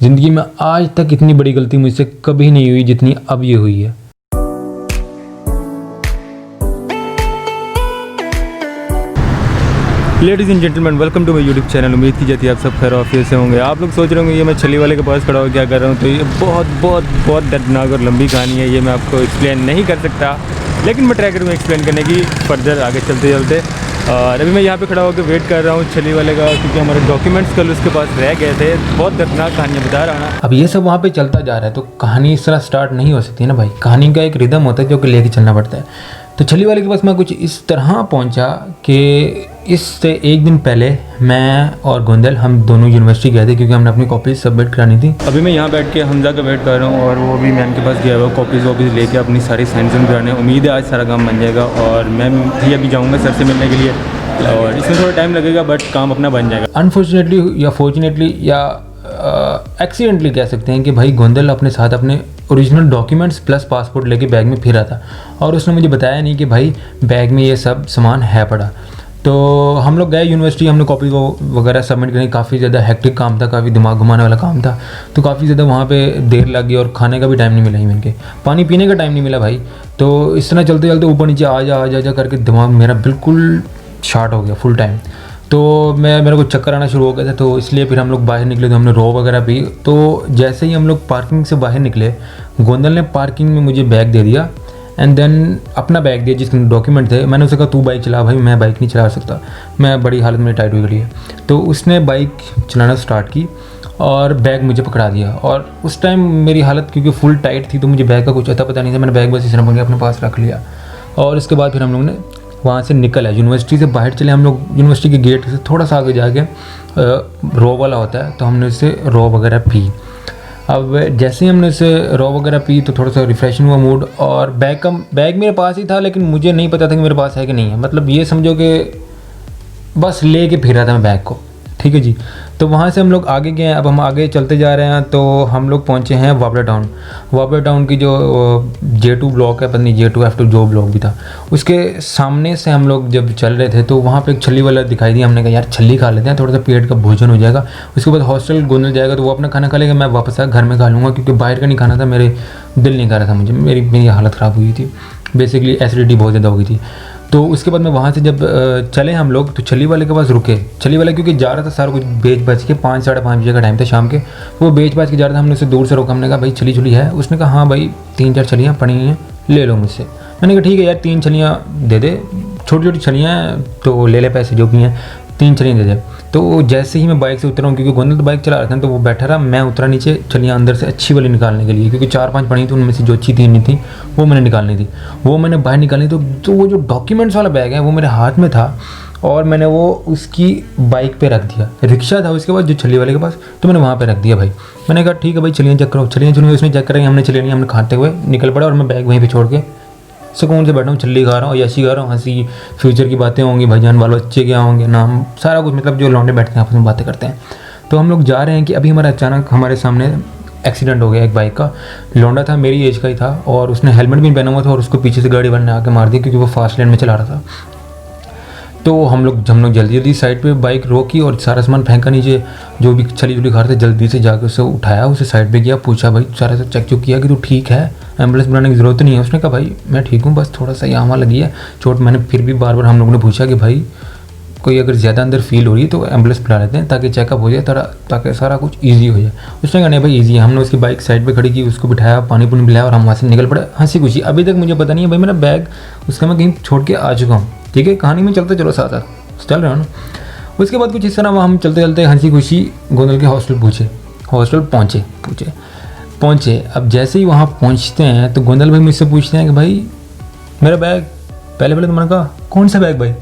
ज़िंदगी में आज तक इतनी बड़ी गलती मुझसे कभी नहीं हुई जितनी अब ये हुई है। Ladies and gentleman, welcome to my YouTube channel. उम्मीद की जाती है आप सब खैर ऑफिस से होंगे। आप लोग सोच रहे होंगे ये मैं छली वाले के पास खड़ा हो क्या कर रहा हूँ, तो ये बहुत दर्दनाक और लंबी कहानी है। ये मैं आपको एक्सप्लेन नहीं कर सकता, लेकिन मैं ट्राई करूँगा एक्सप्लेन करने की फर्दर आगे चलते चलते। और अभी मैं यहाँ पे खड़ा होकर वेट कर रहा हूँ छली वाले का, क्योंकि हमारे डॉक्यूमेंट्स कल उसके पास रह गए थे। बहुत दर्दनाक कहानियाँ बता रहा हूँ। अब ये सब वहाँ पे चलता जा रहा है, तो कहानी इस तरह स्टार्ट नहीं हो सकती है ना भाई। कहानी का एक रिदम होता है जो कि लेके चलना पड़ता है। तो छली वाले के पास मैं कुछ इस तरह पहुँचा कि इससे एक दिन पहले मैं और गोंदल हम दोनों यूनिवर्सिटी गए थे, क्योंकि हमने अपनी कॉपीज़ सबमिट करानी थी। अभी मैं यहाँ बैठ के हमजा का वेट कर रहा हूँ, और वो भी मैम के पास गया हुआ कॉपीज़ वॉपीज़ लेके अपनी सारी साइंस कराने। उम्मीद है आज सारा काम बन जाएगा, और मैं भी अभी जाऊँगा सर से मिलने के लिए, और इसमें थोड़ा टाइम लगेगा बट काम अपना बन जाएगा। अनफॉर्चुनेटली या फॉर्चुनेटली या एक्सीडेंटली कह सकते हैं कि भाई गोंदल अपने साथ अपने ओरिजिनल डॉक्यूमेंट्स प्लस पासपोर्ट लेके बैग में फिरा था, और उसने मुझे बताया नहीं कि भाई बैग में ये सब सामान है पड़ा। तो हम लोग गए यूनिवर्सिटी, हमने कॉपी को वगैरह सबमिट करनी। काफ़ी ज़्यादा हेक्टिक काम था, काफ़ी दिमाग घुमाने वाला काम था, तो काफ़ी ज़्यादा वहाँ पे देर लग गई, और खाने का भी टाइम नहीं मिला इवन के, पानी पीने का टाइम नहीं मिला भाई। तो इस तरह चलते चलते ऊपर नीचे आ जा करके दिमाग मेरा बिल्कुल शार्ट हो गया फुल टाइम। तो मेरे को चक्कर आना शुरू हो गया था, तो इसलिए फिर हम लोग बाहर निकले, तो हमने रो वगैरह पी। तो जैसे ही हम लोग पार्किंग से बाहर निकले, गोंदल ने पार्किंग में मुझे बैग दे दिया, एंड देन अपना बैग दिया जिसमें डॉक्यूमेंट थे। मैंने उसे कहा तू बाइक चला। भाई मैं बाइक नहीं चला सकता, मैं बड़ी हालत में टाइट हो गई है। तो उसने बाइक चलाना स्टार्ट की और बैग मुझे पकड़ा दिया, और उस टाइम मेरी हालत क्योंकि फुल टाइट थी, तो मुझे बैग का कुछ अता पता नहीं था। मैंने बैग बस इस तरह के अपने पास रख लिया, और इसके बाद फिर हम लोग ने वहाँ से निकल आए, यूनिवर्सिटी से बाहर चले। हम लोग यूनिवर्सिटी के गेट से थोड़ा सा आगे जाके रो वाला होता है, तो हमने उससे रो वगैरह पी। अब जैसे ही हमने इसे रो वगैरह पी, तो थोड़ा सा रिफ्रेशिंग हुआ मूड, और बैग मेरे पास ही था, लेकिन मुझे नहीं पता था कि मेरे पास है कि नहीं है। मतलब ये समझो कि बस ले के फिर रहा था मैं बैग को, ठीक है जी। तो वहाँ से हम लोग आगे गए। अब हम आगे चलते जा रहे हैं, तो हम लोग पहुँचे हैं वापडा टाउन। वापडा टाउन की जो J2 ब्लॉक है, पता नहीं J2 F2 जो ब्लॉक भी था, उसके सामने से हम लोग जब चल रहे थे, तो वहाँ पे एक छली वाला दिखाई दिया। हमने कहा यार छली खा लेते हैं, थोड़ा सा पेट का भोजन हो जाएगा। उसके बाद हॉस्टल गोंदल जाएगा, तो वो अपना खाना खा लेगा, मैं वापस आकर घर में खा लूँगा, क्योंकि बाहर का नहीं खाना था, मेरे दिल नहीं कर रहा था मुझे, मेरी हालत ख़राब हुई थी, बेसिकली एसिडिटी बहुत ज़्यादा हो गई थी। तो उसके बाद में वहाँ से जब चले हम लोग, तो छली वाले के पास रुके। छली वाला क्योंकि जा रहा था सारा कुछ बेच बच के, 5 साढ़े 5 बजे का टाइम था शाम के, वो बेच बाच के जा रहा था। हमने उसे दूर से रोका, हमने कहा भाई छली छुली है? उसने कहा हाँ भाई 3-4 छलियाँ पड़ी हुई हैं, ले लो मुझसे। मैंने कहा ठीक है यार 3 छलियाँ दे दे, छोटी छोटी छलियाँ हैं, तो ले ले पैसे जो भी हैं, 3 छलियाँ दे दे। तो जैसे ही मैं बाइक से उतरा हूँ, क्योंकि गोंदल तो बाइक चला रहा था, तो वो बैठा रहा, मैं उतरा नीचे छलियाँ अंदर से अच्छी वाली निकालने के लिए, क्योंकि 4-5 पड़ी थी, उनमें से जो अच्छी 3 नहीं थी वो मैंने निकालनी थी। वो मैंने बाहर निकालनी, तो वो जो डॉक्यूमेंट्स वाला बैग है वो मेरे हाथ में था, और मैंने वो उसकी बाइक पे रख दिया। रिक्शा था उसके बाद जो छली वाले के पास, तो मैंने वहाँ पे रख दिया भाई। मैंने कहा ठीक है भाई छलियाँ चेक करो। छलियाँ चुनी, उसने चेक कराई, हमने छलियाँ नहीं, हमने खाते हुए निकल पड़ा, और मैं बैग वहीं पर छोड़ के सुकून से बैठा हूँ, छली खा रहा हूँ, यशी खा रहा हूँ, हंसी फ्यूचर की बातें होंगी, भाईजान बाल बच्चे क्या होंगे, नाम सारा कुछ, मतलब जो लौंडे बैठते हैं आपस में बातें करते हैं। तो हम लोग जा रहे हैं कि अभी हमारा अचानक हमारे सामने एक्सीडेंट हो गया। एक बाइक का लौंडा था, मेरी एज का ही था, और उसने हेलमेट भी पहना हुआ था, और उसको पीछे से गाड़ी वाले ने आके मार दी, क्योंकि वो फास्ट लेन में चला रहा था। तो हम लोग जल्दी साइड पे बाइक रोकी, और सारा सामान फेंका नीचे, जो भी छली छुली खा रहे थे, जल्दी से जाकर उसे उठाया, उसे साइड पे किया, पूछा भाई सारा से चेक चुक किया कि तू ठीक है, एम्बुलेंस बुलाने की ज़रूरत नहीं है? उसने कहा भाई मैं ठीक हूँ, बस थोड़ा सा यहाँ लगी है चोट। मैंने फिर भी बार बार हम लोगों ने पूछा कि भाई कोई अगर ज़्यादा अंदर फील हो रही है तो एम्बुलेंस बुला लेते हैं, ताकि चेकअप हो जाए, ताकि सारा कुछ ईजी हो जाए। उसने कहा नहीं भाई ईजी है। हमने उसकी बाइक साइड पे खड़ी की, उसको बिठाया, पानी पुनी पिलाया, और हम वहाँ से निकल पड़े हंसी खुशी। अभी तक मुझे पता नहीं है भाई मेरा बैग उसका मैं कहीं छोड़ के आ चुका हूँ, ठीक है। कहानी में चलते चलो साथ साथ चल रहे हो ना। उसके बाद कुछ इस तरह वहाँ हम चलते चलते हंसी खुशी गोंदल के हॉस्टल पहुँचे। अब जैसे ही वहाँ पहुँचते हैं, तो गोंदल भाई मुझसे पूछते हैं कि भाई मेरा बैग। पहले तो मैंने कहा कौन सा बैग भाई?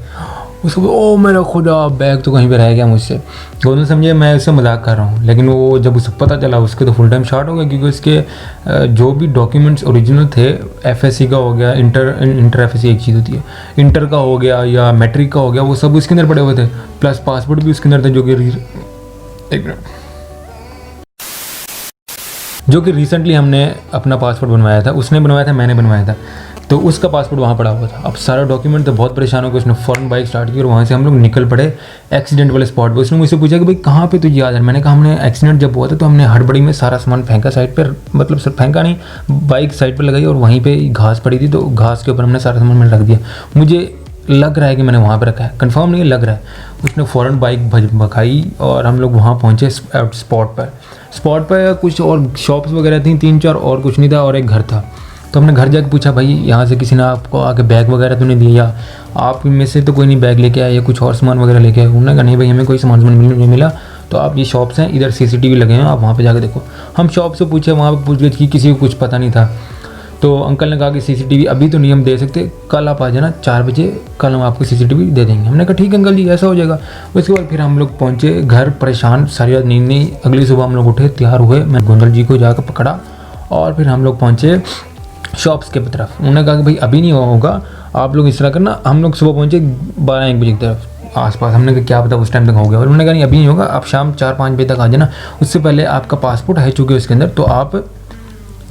उसको ओ मेरा खुदा, बैग तो कहीं पे रह गया मुझसे। गोंदल समझे मैं उससे मजाक कर रहा हूँ, लेकिन वो जब उसे पता चला उसके तो फुल टाइम शॉर्ट हो गया, क्योंकि उसके जो भी डॉक्यूमेंट्स ओरिजिनल थे, FSC का हो गया, इंटर FSC एक चीज़ होती है, इंटर का हो गया या मैट्रिक का हो गया, वो सब उसके अंदर पड़े हुए थे, प्लस पासपोर्ट भी उसके अंदर थे, जो कि रिसेंटली हमने अपना पासपोर्ट बनवाया था। उसने बनवाया था, मैंने बनवाया था। तो उसका पासपोर्ट वहाँ पड़ा हुआ था। अब सारा डॉक्यूमेंट, तो बहुत परेशान हो गया, उसने फ़ौरन बाइक स्टार्ट की और वहाँ से हम लोग निकल पड़े एक्सीडेंट वाले स्पॉट पे। उसने मुझसे पूछा कि भाई कहाँ पे तुझे याद है? मैंने कहा हमने एक्सीडेंट जब हुआ था तो हमने हड़बड़ी में सारा सामान फेंका साइड पर, मतलब सिर्फ फेंका नहीं, बाइक साइड पर लगाई और वहीं पर घास पड़ी थी तो घास के ऊपर हमने सारा सामान मैंने रख दिया। मुझे लग रहा है कि मैंने वहाँ पर रखा है, कंफर्म नहीं लग रहा है। उसने फ़ौरन बाइक भगाई और हम लोग वहाँ पहुँचे स्पॉट पर कुछ और शॉप्स वगैरह थी 3-4 और कुछ नहीं था और एक घर था। तो हमने घर जाके पूछा भाई यहाँ से किसी ने आपको आके बैग वगैरह तो नहीं दिया, आप में से तो कोई नहीं बैग लेके आया या कुछ और सामान वगैरह लेके आया? उन्होंने कहा नहीं भाई हमें कोई सामान नहीं मिला। तो आप ये शॉप्स हैं, इधर CCTV लगे हैं, आप वहाँ पे जाके देखो। हम शॉप से पूछे, वहाँ पे पूछ गए कि किसी को कुछ पता नहीं था। तो अंकल ने कहा कि CCTV अभी तो नहीं हम दे सकते, कल आप आ जाना 4 बजे, कल हम आपको CCTV दे देंगे। हमने कहा ठीक है अंकल जी, ऐसा हो जाएगा। उसके बाद फिर हम लोग पहुँचे घर, परेशान, सारी रात नींद नहीं। अगली सुबह हम लोग उठे, तैयार हुए, मैं गोंदल जी को जाकर पकड़ा और फिर हम लोग पहुँचे शॉप्स के तरफ। उन्होंने कहा कि भाई अभी नहीं होगा, आप लोग इस तरह करना। हम लोग सुबह पहुँचे 12-1 बजे की तरफ आसपास। हमने कहा क्या पता उस टाइम तक हो गया, और उन्होंने कहा नहीं अभी नहीं होगा, आप शाम 4-5 बजे तक आ जाना। उससे पहले आपका पासपोर्ट है चूँकि उसके अंदर, तो आप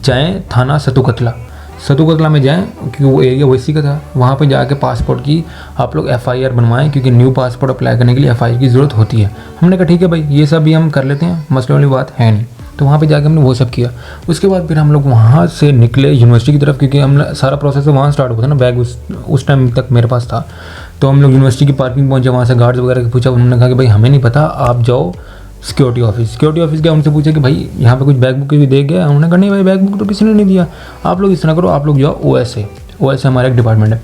जाएँ थाना सतुकतला में जाएँ, क्योंकि वो एरिया वैसी का था। वहाँ पे जाके पासपोर्ट की आप लोग FIR बनवाएं, क्योंकि न्यू पासपोर्ट अप्लाई करने के लिए FIR की ज़रूरत होती है। हमने कहा ठीक है भाई, ये सब भी हम कर लेते हैं, मसले वाली बात है नहीं। तो वहाँ पे जाके हमने वो सब किया। उसके बाद फिर हम लोग वहाँ से निकले यूनिवर्सिटी की तरफ, क्योंकि हम सारा प्रोसेस वहाँ स्टार्ट हुआ था ना, बैग उस टाइम तक मेरे पास था। तो हम लोग यूनिवर्सिटी की पार्किंग पहुँचे, वहाँ से गार्ड्स वगैरह को पूछा। उन्होंने कहा कि भाई हमें नहीं पता, आप जाओ सिक्योरिटी ऑफिस गया, उनसे पूछा कि भाई यहाँ पे कुछ बैग बुक भी दे गया? उन्होंने कहा नहीं भाई बैग बुक तो किसी ने नहीं दिया, आप लोग इस तरह करो, आप लोग जाओ OSA हमारा एक डिपार्टमेंट है,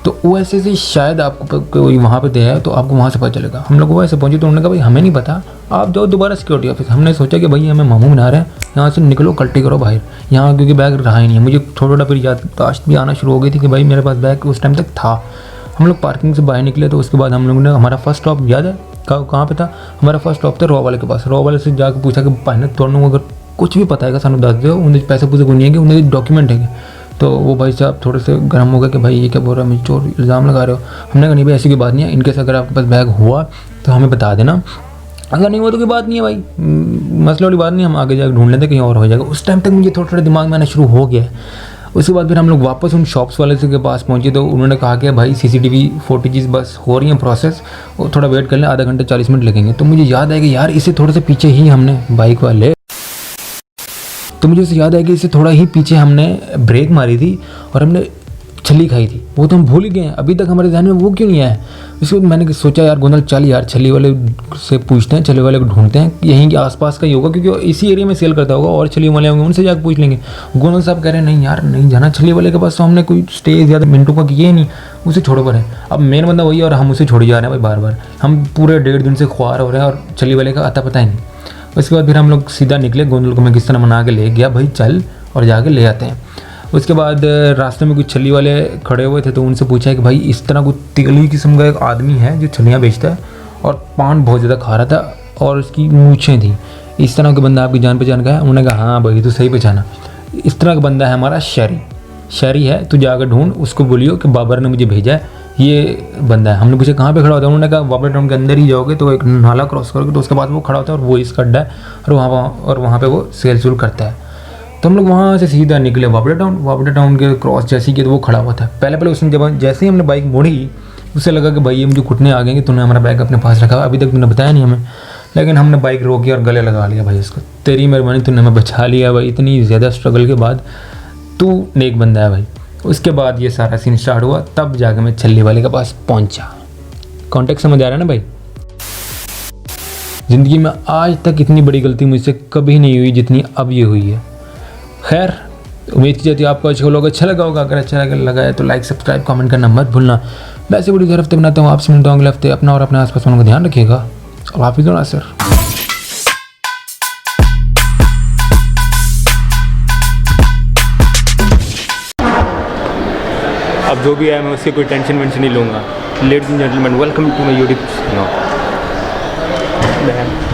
तो OSA से शायद आपको कोई वहाँ पे दे है, तो आपको वहाँ से पता चलेगा। हम लोग OSA पहुँचे तो उन्होंने कहा भाई हमें नहीं पता, आप जाओ दोबारा सिक्योरिटी ऑफिस। हमने सोचा कि भाई हमें मामू बना रहे हैं, यहाँ से निकलो, कल्टी करो बाहर यहाँ, क्योंकि बैग रहा ही नहीं है। मुझे थोड़ा फिर याददाश्त भी आना शुरू हो गई थी कि भाई मेरे पास बैग उस टाइम तक था। हम लोग पार्किंग से बाहर निकले तो उसके बाद हम लोगों ने, हमारा फर्स्ट स्टॉप याद है कहाँ पे था? हमारा फर्स्ट स्टॉप था रॉ वाले के पास। रॉ वाले से जाकर पूछा कि भाई तुम अगर कुछ भी पता है सानू दस दो, उन्हें पैसे पूसे को नहीं है, उन्हें डॉक्यूमेंट है। तो वो भाई साहब थोड़े से गर्म हो गए कि भाई ये क्या बोल रहा है, मुझे चोर इल्ज़ाम लगा रहे हो। हमने कहा नहीं भाई ऐसी कोई बात नहीं है, इनकेस अगर आपके पास बैग हुआ तो हमें बता देना, अगर नहीं हुआ तो कोई बात नहीं है भाई, मसले वाली बात नहीं, हम आगे जाकर ढूंढ लेते कहीं और हो जाएगा। उस टाइम तक मुझे थोड़ा दिमाग में आना शुरू हो गया है। उसके बाद फिर हम लोग वापस उन शॉप्स वाले से के पास पहुंचे तो उन्होंने कहा कि भाई CCTV फुटेज बस हो रही है प्रोसेस, वो थोड़ा वेट कर लें, आधा घंटा 40 मिनट लगेंगे। तो मुझे याद है कि यार इससे थोड़े से पीछे ही हमने बाइक वाले, तो मुझे याद है कि इससे थोड़ा ही पीछे हमने ब्रेक मारी थी और हमने छली खाई थी, वो तो हम भूल ही गए हैं, अभी तक हमारे ध्यान में वो क्यों नहीं आया। इसके बाद मैंने सोचा यार गोंदल चल यार छली वाले से पूछते हैं, छली वाले को ढूंढते हैं, यहीं के आसपास का ही होगा क्योंकि इसी एरिया में सेल करता होगा, और छली वाले होंगे उनसे जाकर पूछ लेंगे। गोंदल साहब कह रहे हैं नहीं यार नहीं जाना छली वाले के पास, तो हमने कोई स्टे ज़्यादा मिनटों का किए नहीं, उसे छोड़ो पर है। अब मेन बंदा वही है और हम उसे छोड़ जा रहे हैं भाई बार बार, हम पूरे 1.5 दिन से ख्वार हो रहे हैं और छली वाले का अता पता ही नहीं। उसके बाद फिर हम लोग सीधा निकले, गोंदल को मैं किस तरह मना के ले गया भाई चल और जाके ले आते हैं। उसके बाद रास्ते में कुछ छली वाले खड़े हुए थे तो उनसे पूछा कि भाई इस तरह कुछ तिगली किस्म का एक आदमी है जो छलियाँ बेचता है और पान बहुत ज़्यादा खा रहा था और उसकी मूछें थी, इस तरह का बंदा आपकी जान पहचान का है? उन्होंने कहा हाँ भाई तो सही पहचाना, इस तरह का बंदा है हमारा शहरी है, तू जाकर ढूंढ, उसको बोलियो कि बाबर ने मुझे भेजा है, ये बंदा है। हमने पूछा कहाँ पे खड़ा होता है? उन्होंने कहा बाबर टाउन के अंदर ही जाओगे तो एक नाला क्रॉस करोगे तो उसके बाद वो खड़ा होता है और वो इसका अड्डा है और वहाँ पे वो सेल सूल करता है। तो हम लोग वहाँ से सीधा निकले वापडा टाउन के क्रॉस जैसे कि तो वो खड़ा हुआ था। पहले उसने जब जैसे ही हमने बाइक मोड़ी उससे लगा कि भाई ये मुझे घुटने आ गए कि तूने हमारा बैग अपने पास रखा, अभी तक तूने बताया नहीं हमें। लेकिन हमने बाइक रोकी और गले लगा लिया भाई उसको, तेरी मेहरबानी तूने हमें बचा लिया भाई, इतनी ज़्यादा स्ट्रगल के बाद तू नेक बंदा है भाई। उसके बाद ये सारा सीन स्टार्ट हुआ, तब जाकर मैं छल्ली वाले के पास पहुँचा। कॉन्टेक्ट समझ आ रहा है ना भाई? ज़िंदगी में आज तक इतनी बड़ी गलती मुझसे कभी नहीं हुई जितनी अब ये हुई है। खैर उम्मीद की जाती है आपको अच्छा लगा होगा, अगर अच्छा लगा है तो लाइक सब्सक्राइब कमेंट करना मत भूलना। वैसे वीडियो हर हफ्ते बनाता हूँ, आपसे मिलता हूँ अगले हफ्ते। अपना और अपने आसपास वालों का ध्यान रखिएगा और हाफिज़ नासिर। अब जो भी है मैं उसकी कोई टेंशन वेंशन नहीं लूँगा। Ladies and gentleman welcome to my YouTube channel.